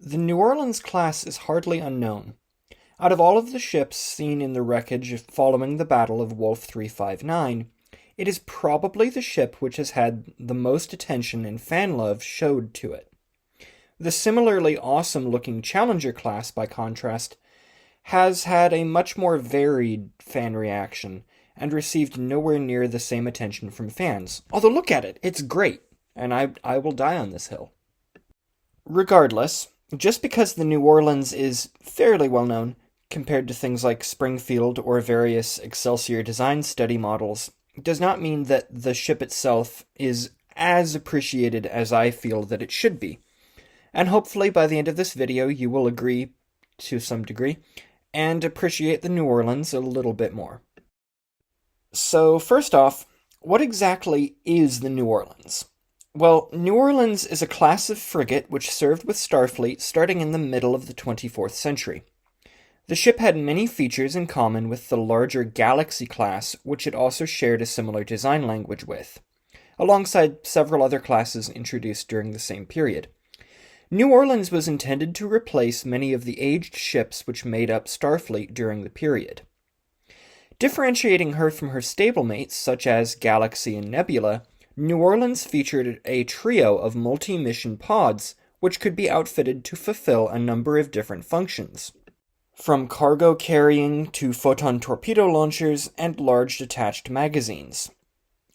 The New Orleans class is hardly unknown. Out of all of the ships seen in the wreckage following the Battle of Wolf 359, it is probably the ship which has had the most attention and fan love showed to it. The similarly awesome-looking Challenger class, by contrast, has had a much more varied fan reaction and received nowhere near the same attention from fans. Although look at it, it's great, and I will die on this hill. Regardless, just because the New Orleans is fairly well known compared to things like Springfield or various Excelsior design study models, does not mean that the ship itself is as appreciated as I feel that it should be. And hopefully by the end of this video you will agree to some degree and appreciate the New Orleans a little bit more. So first off, what exactly is the New Orleans? Well, New Orleans is a class of frigate which served with Starfleet starting in the middle of the 24th century. The ship had many features in common with the larger Galaxy class, which it also shared a similar design language with, alongside several other classes introduced during the same period. New Orleans was intended to replace many of the aged ships which made up Starfleet during the period. Differentiating her from her stablemates, such as Galaxy and Nebula, New Orleans featured a trio of multi-mission pods which could be outfitted to fulfill a number of different functions, from cargo carrying to photon torpedo launchers and large detached magazines.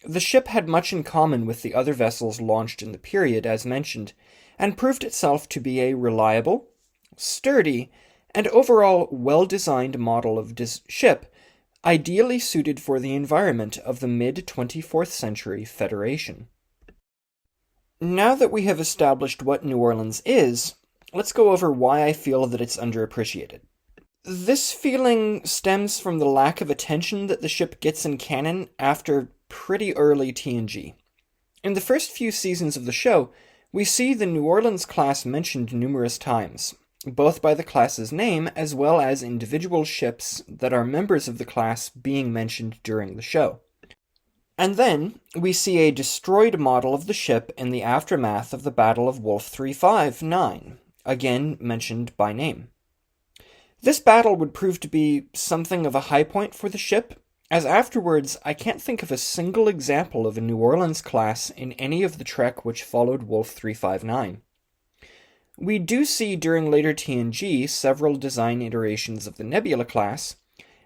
The ship had much in common with the other vessels launched in the period, as mentioned, and proved itself to be a reliable, sturdy, and overall well-designed model of ship, ideally suited for the environment of the mid-24th century Federation. Now that we have established what New Orleans is, let's go over why I feel that it's underappreciated. This feeling stems from the lack of attention that the ship gets in canon after pretty early TNG. In the first few seasons of the show, we see the New Orleans class mentioned numerous times, both by the class's name as well as individual ships that are members of the class being mentioned during the show. And then, we see a destroyed model of the ship in the aftermath of the Battle of Wolf 359, again mentioned by name. This battle would prove to be something of a high point for the ship, as afterwards I can't think of a single example of a New Orleans class in any of the Trek which followed Wolf 359. We do see during later TNG several design iterations of the Nebula class,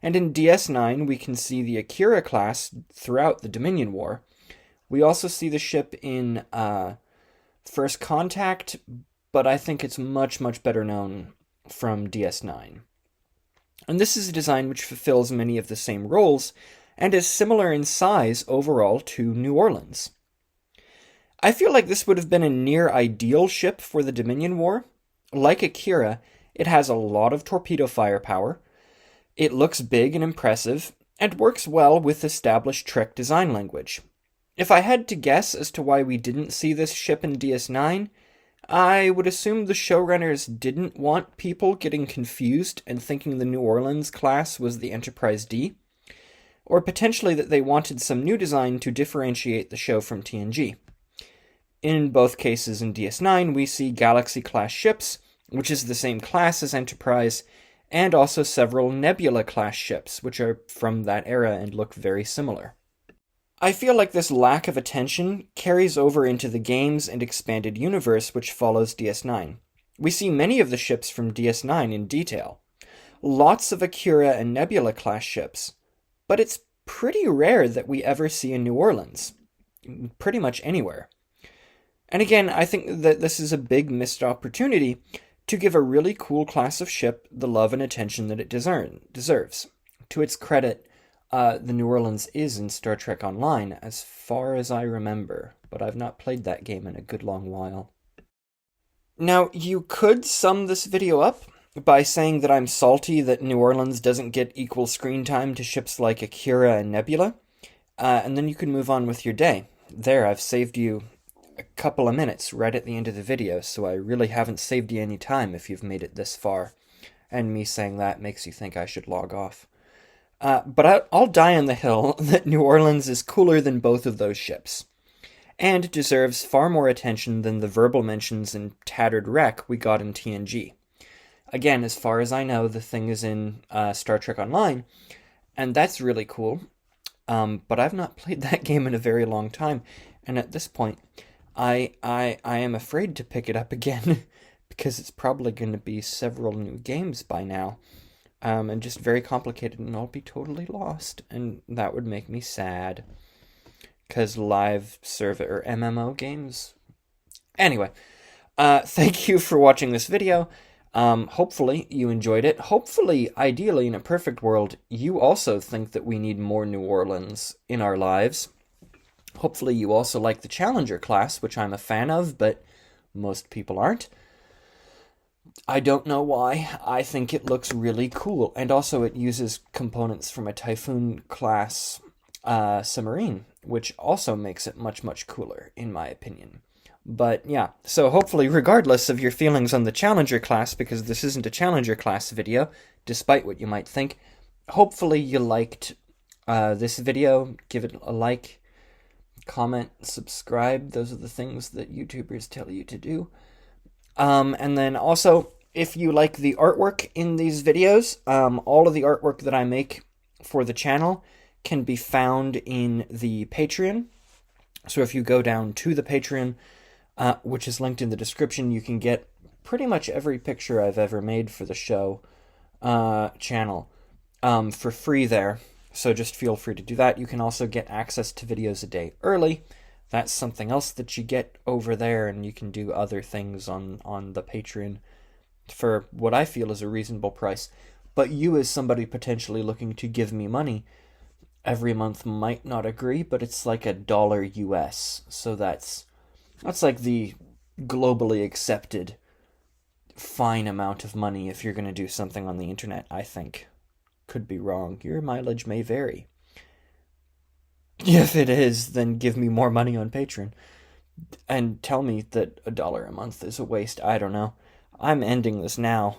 and in DS9 we can see the Akira class throughout the Dominion War. We also see the ship in First Contact, but I think it's much better known from DS9. And this is a design which fulfills many of the same roles, and is similar in size overall to New Orleans. I feel like this would have been a near-ideal ship for the Dominion War. Like Akira, it has a lot of torpedo firepower, it looks big and impressive, and works well with established Trek design language. If I had to guess as to why we didn't see this ship in DS9, I would assume the showrunners didn't want people getting confused and thinking the New Orleans class was the Enterprise D, or potentially that they wanted some new design to differentiate the show from TNG. In both cases in DS9, we see Galaxy-class ships, which is the same class as Enterprise, and also several Nebula-class ships, which are from that era and look very similar. I feel like this lack of attention carries over into the games and expanded universe which follows DS9. We see many of the ships from DS9 in detail. Lots of Akira and Nebula-class ships, but it's pretty rare that we ever see a New Orleans. Pretty much anywhere. And again, I think that this is a big missed opportunity to give a really cool class of ship the love and attention that it deserves. To its credit, the New Orleans is in Star Trek Online, as far as I remember, but I've not played that game in a good long while. Now, you could sum this video up by saying that I'm salty that New Orleans doesn't get equal screen time to ships like Akira and Nebula, and then you can move on with your day. There, I've saved you a couple of minutes right at the end of the video, so I really haven't saved you any time if you've made it this far, and me saying that makes you think I should log off. But I'll die on the hill that New Orleans is cooler than both of those ships. and deserves far more attention than the verbal mentions and tattered wreck we got in TNG. Again, as far as I know, the thing is in Star Trek Online, and that's really cool. But I've not played that game in a very long time, and at this point, I am afraid to pick it up again because it's probably going to be several new games by now, and just very complicated, and I'll be totally lost, and that would make me sad. Because live server or MMO games. Anyway, thank you for watching this video. Hopefully you enjoyed it. Hopefully, ideally, in a perfect world, you also think that we need more New Orleans in our lives. Hopefully you also like the Challenger class, which I'm a fan of, but most people aren't. I don't know why. I think it looks really cool. And also it uses components from a Typhoon class submarine, which also makes it much, much cooler, in my opinion. But yeah, so hopefully, regardless of your feelings on the Challenger class, because this isn't a Challenger class video, despite what you might think, hopefully you liked this video. Give it a like, comment, subscribe. Those are the things that YouTubers tell you to do. And then also, if you like the artwork in these videos, all of the artwork that I make for the channel can be found in the Patreon. So if you go down to the Patreon, which is linked in the description, you can get pretty much every picture I've ever made for the show channel for free there. So just feel free to do that. You can also get access to videos a day early. That's something else that you get over there, and you can do other things on the Patreon for what I feel is a reasonable price. But you, as somebody potentially looking to give me money every month, might not agree, but it's like $1 US. So that's like the globally accepted fine amount of money if you're going to do something on the internet, I think. Could be wrong. Your mileage may vary. If it is, then give me more money on Patreon. And tell me that $1 a month is a waste. I don't know. I'm ending this now.